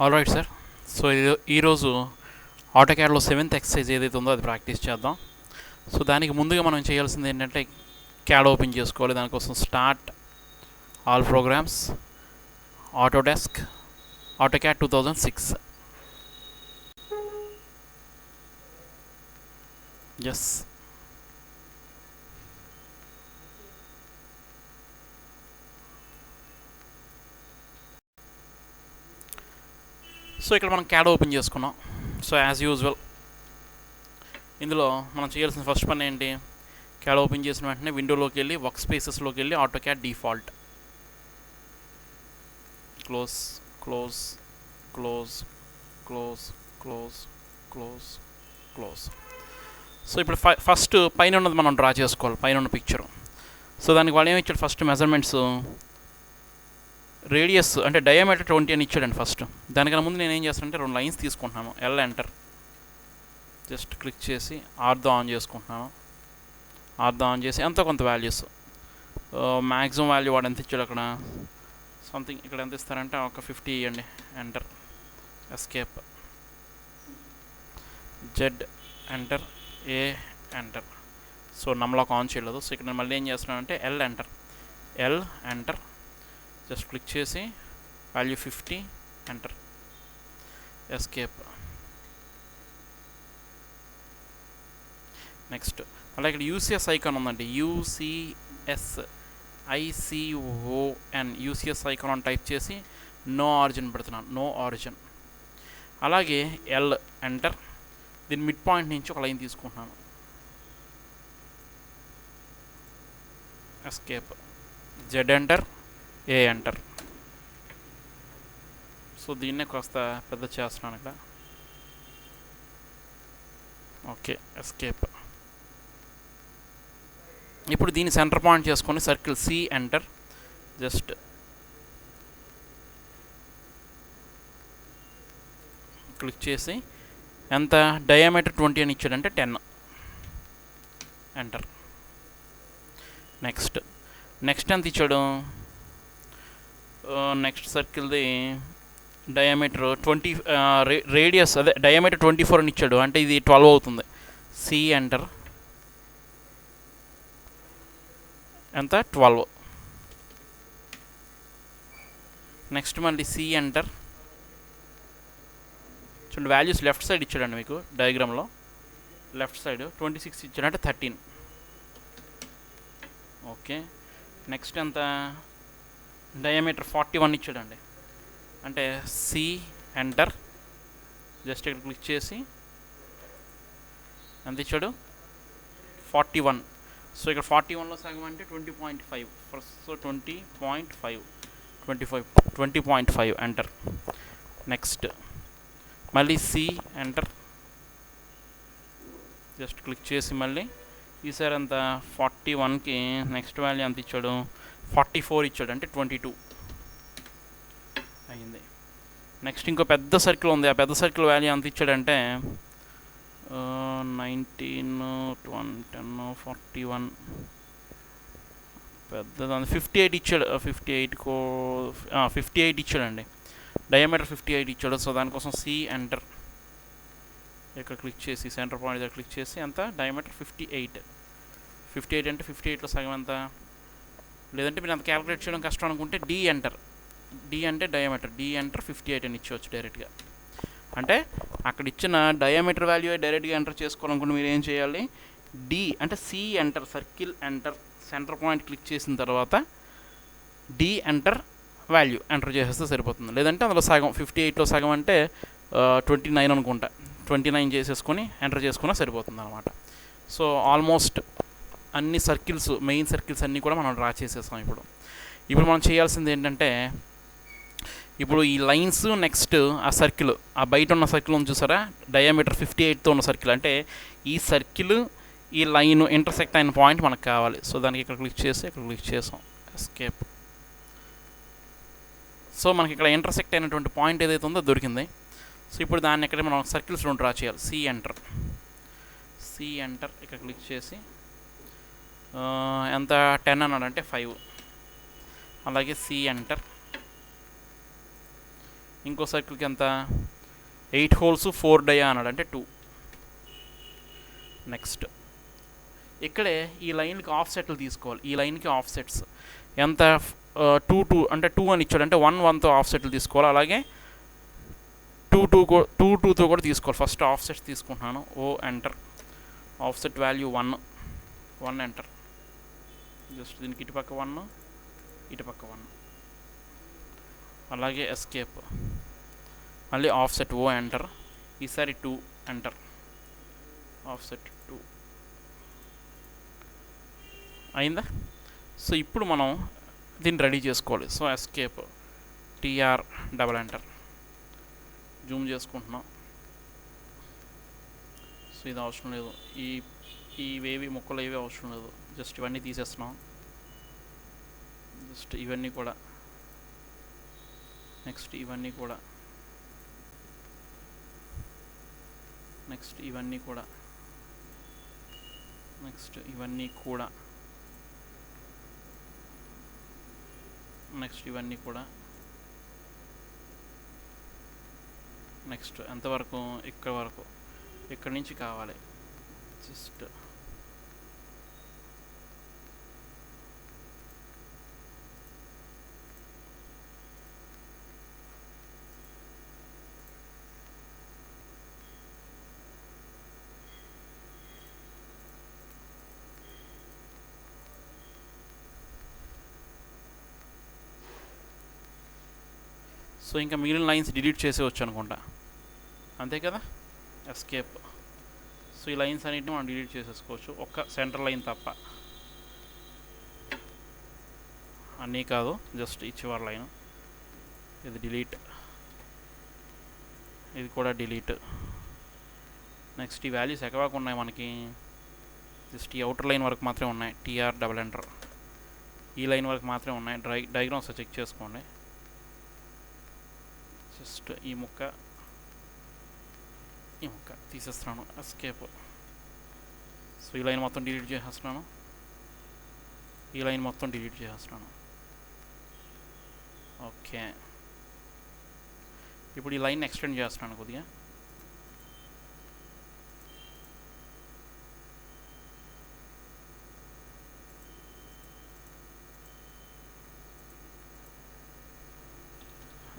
All right sir. So ఈరోజు ఆటోక్యాడ్లో 7th exercise ఏదైతే ఉందో అది ప్రాక్టీస్ చేద్దాం. సో దానికి ముందుగా మనం చేయాల్సింది ఏంటంటే క్యాడ్ ఓపెన్ చేసుకోవాలి. దానికోసం start, all programs, Autodesk, AutoCAD 2006. Yes. So ఇక్కడ మనం క్యాడ్ ఓపెన్ చేసుకున్నాం. సో యాజ్ యూజువల్ ఇందులో మనం చేయాల్సిన ఫస్ట్ పని ఏంటి, క్యాడ్ ఓపెన్ చేసిన వెంటనే విండోలోకి వెళ్ళి వర్క్ స్పేసెస్లోకి వెళ్ళి AutoCAD default close close close close close close close. So ఇప్పుడు ఫస్ట్ పైన ఉన్నది మనం డ్రా చేసుకోవాలి, పైన ఉన్న పిక్చర్. సో దానికి వాళ్ళు ఏమి ఇచ్చాడు, ఫస్ట్ మెజర్మెంట్స్ రేడియస్ అంటే డయామీటర్ 20 అని ఇచ్చాడండి ఫస్ట్. దానికన్నా ముందు నేను ఏం చేస్తానంటే 2 లైన్స్ తీసుకుంటున్నాను, ఎల్ ఎంటర్, జస్ట్ క్లిక్ చేసి ఆర్దో ఆన్ చేసుకుంటున్నాను. ఆర్దో ఆన్ చేసి ఎంతో కొంత వాల్యూస్, మ్యాక్సిమం వాల్యూ వాడు ఎంత ఇచ్చాడు అక్కడ సంథింగ్, ఇక్కడ ఎంత ఇస్తారంటే ఒక 50 ఇవ్వండి, enter, escape, Z enter, A enter. So నమ్మలోకి ఆన్ చేయలేదు. సో ఇక్కడ నేను మళ్ళీ ఏం చేస్తున్నానంటే ఎల్ ఎంటర్, జస్ట్ క్లిక్ చేసి వాల్యూ 50, ఎంటర్, ఎస్కేప్. నెక్స్ట్ అలా ఇక్కడ యూసిఎస్ ఐకాన్ ఉందండి, UCSICON యూసిఎస్ ఐకాన్ అని టైప్ చేసి నో ఆరిజిన్ పెడుతున్నాను, నో ఆరిజిన్. అలాగే ఎల్ ఎంటర్, దీని మిడ్ పాయింట్ నుంచి ఒక లైన్ తీసుకుంటున్నాను, escape, Z enter, A enter. So దీన్నే కాస్త పెద్ద చేస్తున్నాను ఇక్కడ, ఓకే, ఎస్కేప్. ఇప్పుడు దీన్ని సెంటర్ పాయింట్ చేసుకొని circle C enter, just click చేసి ఎంత డయామీటర్ 20 అని ఇచ్చాడంటే 10, ఎంటర్. నెక్స్ట్ ఎంత ఇచ్చాడు, నెక్స్ట్ సర్కిల్ది డయామీటర్ 20, రేడియస్ అదే డయామీటర్ 24 అని ఇచ్చాడు, అంటే ఇది 12 అవుతుంది. సి ఎంటర్, ఎంత 12. నెక్స్ట్ మళ్ళీ సి ఎంటర్, చూడండి వాల్యూస్ లెఫ్ట్ సైడ్ ఇచ్చాడండి మీకు డయాగ్రామ్లో, లెఫ్ట్ సైడ్ 26 ఇచ్చాడు అంటే 13, ఓకే. నెక్స్ట్ ఎంత డయామీటర్ 41 ఇచ్చాడండి, అంటే సి ఎంటర్, జస్ట్ ఇక్కడ క్లిక్ చేసి ఎంత ఇచ్చాడు 41. సో ఇక్కడ 41లో సగం అంటే 20.5, సో 20.5 ఎంటర్. నెక్స్ట్ మళ్ళీ సి ఎంటర్, జస్ట్ క్లిక్ చేసి మళ్ళీ ఈసారి అంత 41కి నెక్స్ట్ వాల్యూ ఎంత ఇచ్చాడు 44 ఇచ్చాడు, అంటే 22 అయింది. నెక్స్ట్ ఇంకో పెద్ద సర్కిల్ ఉంది, ఆ పెద్ద సర్కిల్ వాల్యూ ఎంత ఇచ్చాడంటే 19, 10, 41 పెద్దది 58 ఇచ్చాడు, 58 ఇచ్చాడండి, డయామీటర్ 58 ఇచ్చాడు. సో దానికోసం సి ఎంటర్, ఇక్కడ క్లిక్ చేసి సెంటర్ పాయింట్ దగ్గర క్లిక్ చేసి ఎంత డయామీటర్ 58 అంటే 58లో సగం ఎంత, లేదంటే మీరు అంత క్యాలిక్యులేట్ చేయడం కష్టం అనుకుంటే డి ఎంటర్, డి అంటే డయామీటర్, డి ఎంటర్ 58 అని ఇచ్చవచ్చు డైరెక్ట్గా. అంటే అక్కడ ఇచ్చిన డయామీటర్ వాల్యూ డైరెక్ట్గా ఎంటర్ చేసుకోవాలనుకుంటే మీరు ఏం చేయాలి, డి అంటే C enter, circle enter, centre point click చేసిన తర్వాత డి ఎంటర్ వాల్యూ ఎంటర్ చేసేస్తే సరిపోతుంది. లేదంటే అందులో సగం 58లో సగం అంటే 29 అనుకుంటా, 29 చేసేసుకొని ఎంటర్ చేసుకున్నా సరిపోతుంది అనమాట. సో ఆల్మోస్ట్ అన్ని సర్కిల్స్, మెయిన్ సర్కిల్స్ అన్నీ కూడా మనం డ్రా చేసేసాం. ఇప్పుడు మనం చేయాల్సింది ఏంటంటే, ఇప్పుడు ఈ లైన్స్ నెక్స్ట్ ఆ సర్కిల్, ఆ బయట ఉన్న సర్కిల్ ఉంది చూసారా డయామీటర్ 58తో ఉన్న సర్కిల్, అంటే ఈ సర్కిల్ ఈ లైన్ ఇంటర్సెక్ట్ అయిన పాయింట్ మనకు కావాలి. సో దానికి ఇక్కడ క్లిక్ చేసి ఇక్కడ క్లిక్ చేసాం, ఎస్కేప్. సో మనకి ఇక్కడ ఇంటర్సెక్ట్ అయినటువంటి పాయింట్ ఏదైతే ఉందో దొరికింది. సో ఇప్పుడు దాన్ని ఇక్కడ మనం సర్కిల్స్ డ్రా చేయాలి. సి ఎంటర్ ఇక్కడ క్లిక్ చేసి ఎంత 10 అన్నాడంటే 5, అలాగే సి ఎంటర్, ఇంకో సర్కిల్కి ఎంత 8 హోల్స్ 4 డయా అన్నాడు అంటే 2. నెక్స్ట్ ఇక్కడే ఈ లైన్కి ఆఫ్సెట్లు తీసుకోవాలి. ఈ లైన్కి ఆఫ్సెట్స్ ఎంత 2 అంటే 2 అని ఇచ్చాడు అంటే 1 1తో ఆఫ్సెట్లు తీసుకోవాలి. అలాగే 2 2తో కూడా తీసుకోవాలి. ఫస్ట్ ఆఫ్సెట్స్ తీసుకుంటున్నాను. O enter. Offset value 1 enter. Just దీనికి ఇటుపక్క 1 ఇటుపక్క 1. అలాగే ఎస్కేప్. మళ్ళీ ఆఫ్సెట్ ఓ ఎంటర్. ఈసారి 2 ఎంటర్. ఆఫ్సెట్ 2 అయిందా? సో ఇప్పుడు మనం దీన్ని రెడీ చేసుకోవాలి. So escape TR double enter. Zoom చేసుకుంటున్నాం. సో ఇది అవసరం లేదు. ఇవేవి ముక్కలు ఏవి అవసరం లేదు. జస్ట్ ఇవన్నీ తీసేస్తున్నాం. జస్ట్ ఇవన్నీ కూడా. నెక్స్ట్ ఇవన్నీ కూడా. నెక్స్ట్ ఇవన్నీ కూడా. నెక్స్ట్ ఇవన్నీ కూడా. నెక్స్ట్ ఇవన్నీ కూడా. నెక్స్ట్ ఎంతవరకు? ఇక్కడ వరకు. ఇక్కడ నుంచి కావాలి. జస్ట్ సో ఇంకా మిగిలిన లైన్స్ డిలీట్ చేసేవచ్చు అనుకుంటా. అంతే కదా? ఎస్కేప్. సో ఈ లైన్స్ అన్నింటిని మనం డిలీట్ చేసేసుకోవచ్చు, ఒక్క సెంటర్ లైన్ తప్ప. అన్నీ కాదు, జస్ట్ ఈ చివరి లైన్. ఇది డిలీట్. ఇది కూడా డిలీట్. నెక్స్ట్ ఈ వాల్యూస్ ఎక్కవాకు ఉన్నాయి మనకి. జస్ట్ ఈ అవుటర్ లైన్ వరకు మాత్రమే ఉన్నాయి. TR double enter. ఈ లైన్ వరకు మాత్రమే ఉన్నాయి. డయాగ్రామ్స్ చెక్ చేసుకోండి. జస్ట్ ఈ ముక్క తీసేస్తున్నాను. ఎస్కేప్. సో ఈ లైన్ మొత్తం డిలీట్ చేసేస్తున్నాను. ఈ లైన్ మొత్తం డిలీట్ చేసేస్తున్నాను. ఓకే. ఇప్పుడు ఈ లైన్ ఎక్స్టెండ్ చేస్తున్నాను కొద్దిగా.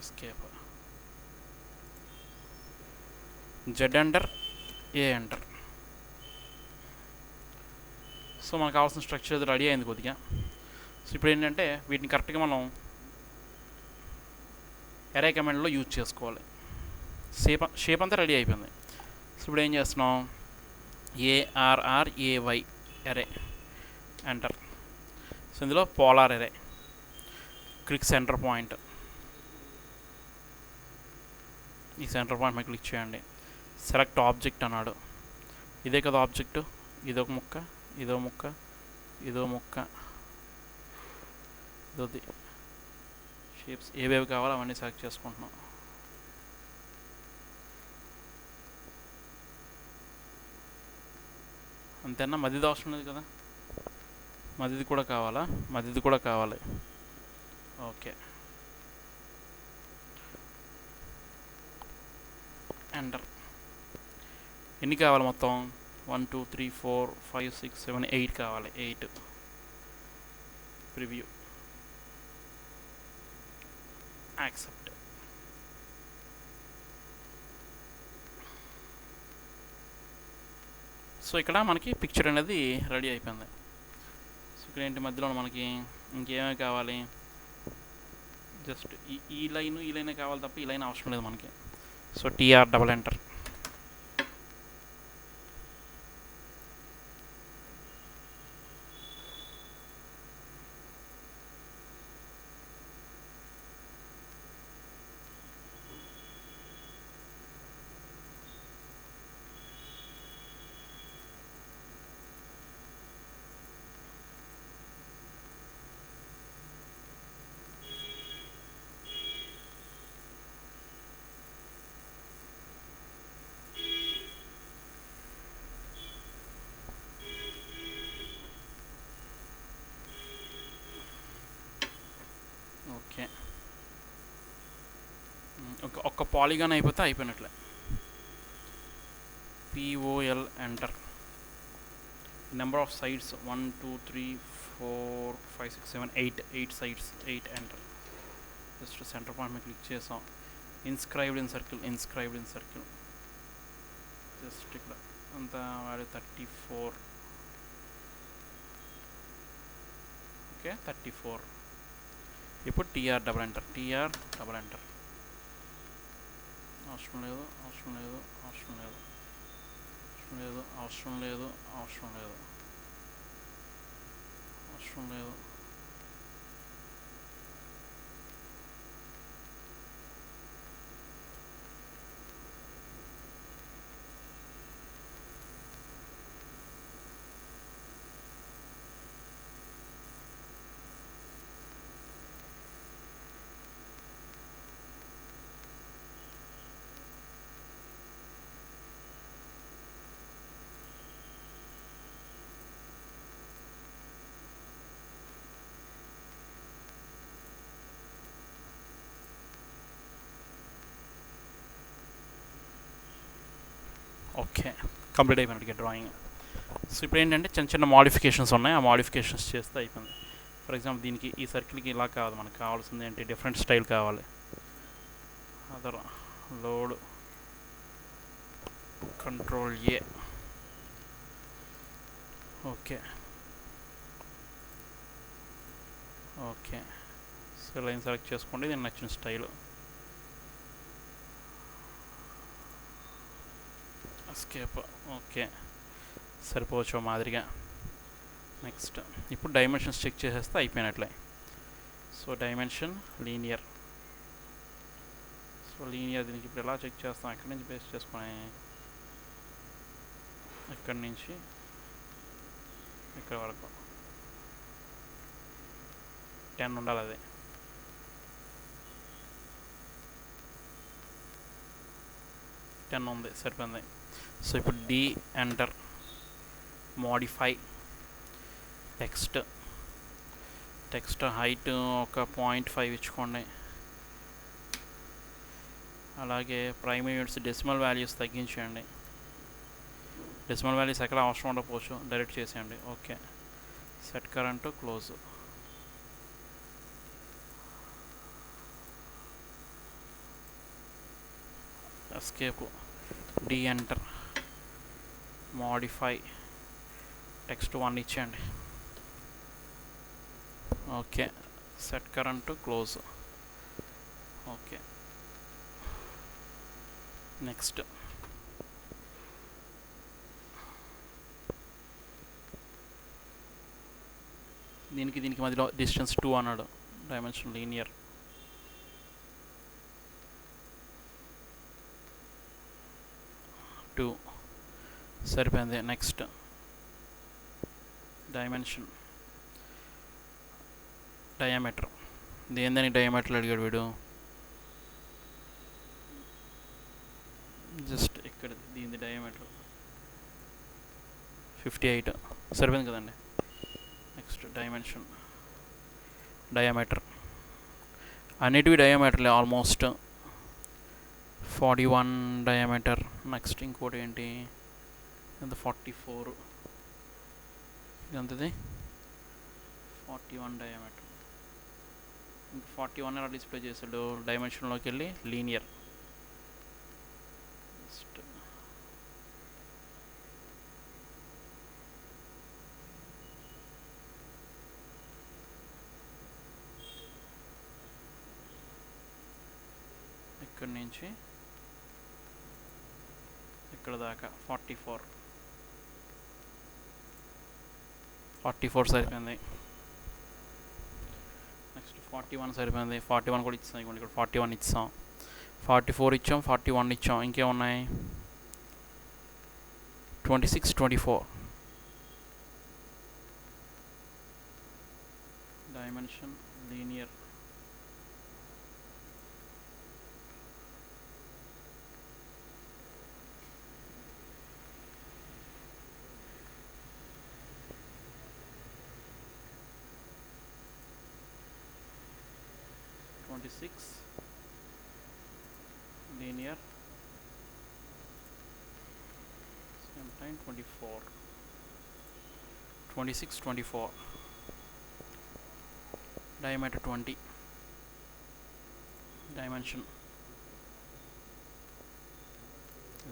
Escape. Z enter, A enter. So మనకు కావాల్సిన స్ట్రక్చర్ అది రెడీ అయింది కొద్దిగా. సో ఇప్పుడు ఏంటంటే వీటిని కరెక్ట్గా మనం ఎరే కమాండ్లో యూజ్ చేసుకోవాలి. షేప్ అంతా రెడీ అయిపోయింది. సో ఇప్పుడు ఏం చేస్తున్నాం? A R R A Y array enter. సో ఇందులో polar array. Click center point. ఈ సెంటర్ పాయింట్ మీద క్లిక్ చేయండి. సెలెక్ట్ ఆబ్జెక్ట్ అన్నాడు. ఇదే కదా ఆబ్జెక్ట్. ఇదొక ముక్క, ఇదో ముక్క, ఇదో ముక్క, ఇదోది. షేప్స్ ఏవేవి కావాలో అవన్నీ సెలెక్ట్ చేసుకుంటున్నాం. అంతేనా? మధ్యది అవసరం లేదు కదా. మధ్యది కూడా కావాలా? మధ్యది కూడా కావాలి. ఓకే. ఎంటర్. ఎన్ని కావాలి మొత్తం? 1 2 3 4 5 6 7 8 కావాలి. 8. ప్రివ్యూ. యాక్సెప్ట్. సో ఇక్కడ మనకి పిక్చర్ అనేది రెడీ అయిపోయింది. సో ఇక్కడ ఏంటి మధ్యలో మనకి ఇంకేమేమి కావాలి? జస్ట్ ఈ లైనే కావాలి తప్ప ఈ లైన్ అవసరం లేదు మనకి. So TR double enter. ఒక్క పాలిగాన్ అయిపోతే అయిపోయినట్లే. POL enter. Number of sides 1 2 3 4 5 6 7 8 sides, 8 enter. Just centre point మీద క్లిక్ చేసాం. ఇన్స్క్రైబ్డ్ ఇన్ సర్కిల్ జస్ట్ ఇక్కడ అంతా వాల్యూ 34. ఓకే 34. ఇప్పుడు TR డబుల్ ఎంటర్. అవసరం లేదు. ఓకే కంప్లీట్ అయిపోయినట్టుగా డ్రాయింగ్. సో ఇప్పుడు ఏంటంటే చిన్న మోడిఫికేషన్స్ ఉన్నాయి, ఆ మోడిఫికేషన్స్ చేస్తే అయిపోయింది. ఫర్ ఎగ్జాంపుల్ దీనికి ఈ సర్కిల్కి ఇలా కాదు, మనకు కావాల్సింది ఏంటి, డిఫరెంట్ స్టైల్ కావాలి. Other load control A. Okay so line select చేసుకోండి, దీనికి నచ్చిన స్టైల్. ఎస్కేప్. ఓకే సరిపోవచ్చు మాదిరిగా. నెక్స్ట్ ఇప్పుడు డైమెన్షన్స్ చెక్ చేసేస్తే అయిపోయినట్లే. So dimension linear. దీనికి ఇప్పుడు ఎలా చెక్ చేస్తాం, ఎక్కడి నుంచి బేస్ చేసుకుని, ఇక్కడి నుంచి ఇక్కడ వరకు 10 ఉండాలి. అది ఉంది, సరిపోయింది. సో ఇప్పుడు D enter. Modify text height ఒక 0.5 ఇచ్చుకోండి. అలాగే ప్రైమరీ యూనిట్స్ డెసిమల్ వాల్యూస్ తగ్గించండి. డెసిమల్ వాల్యూస్ ఎక్కడ అవసరం ఉండకపోవచ్చు, డైరెక్ట్ చేసేయండి. Okay set current close. Escape. D enter. Modify text 1 ఇచ్చేయండి. Okay set current close. Okay next దీనికి మధ్యలో డిస్టెన్స్ 2 అన్నాడు. Dimension linear. సరిపోయింది. Next dimension diameter. దేని డయామీటర్ అడిగాడు వీడు. జస్ట్ ఇక్కడ దీని డయామీటర్ 58 సరిపోయింది కదండి. Next dimension diameter. అన్నిటివి డయామీటర్లే ఆల్మోస్ట్. 41 డయామీటర్. నెక్స్ట్ ఇంకోటి ఏంటి, ఎంత 44. ఇదంతది 41 డయామీటర్. ఇంకా 41 ఎలా డిస్ప్లే చేశాడు, డైమెన్షన్లోకి వెళ్ళి లీనియర్. ఇక్కడి నుంచి ఇక్కడ దాకా 44 సరిపోయింది. నెక్స్ట్ 41 సరిపోయింది. 41 కూడా ఇచ్చాం. ఇక్కడ 41 ఇచ్చాం, 44 ఇచ్చాం, 41 ఇచ్చాం. ఇంకేమున్నాయి, 26 24. Dimension linear. linear, same time 24, 26, 24, diameter 20, dimension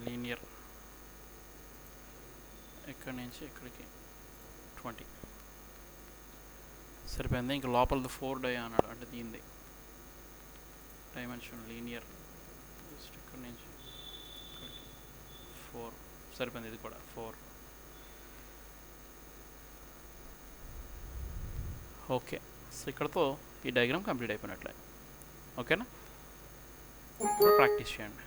linear, ఇక్కడ నుంచి ఇక్కడికి 20 సరిపోయింది. ఇంకా లోపలది 4 డై అన్నాడు, అంటే దీనిది డైమెన్షన్ లీనియర్, జస్ట్ ఇక్కడ నుంచి ఇక్కడికి 4 సరిపోయింది. ఇది కూడా 4. ఓకే, సో ఇక్కడతో ఈ డయాగ్రామ్ కంప్లీట్ అయిపోయినట్లే. ఓకేనా, ప్రాక్టీస్ చేయండి.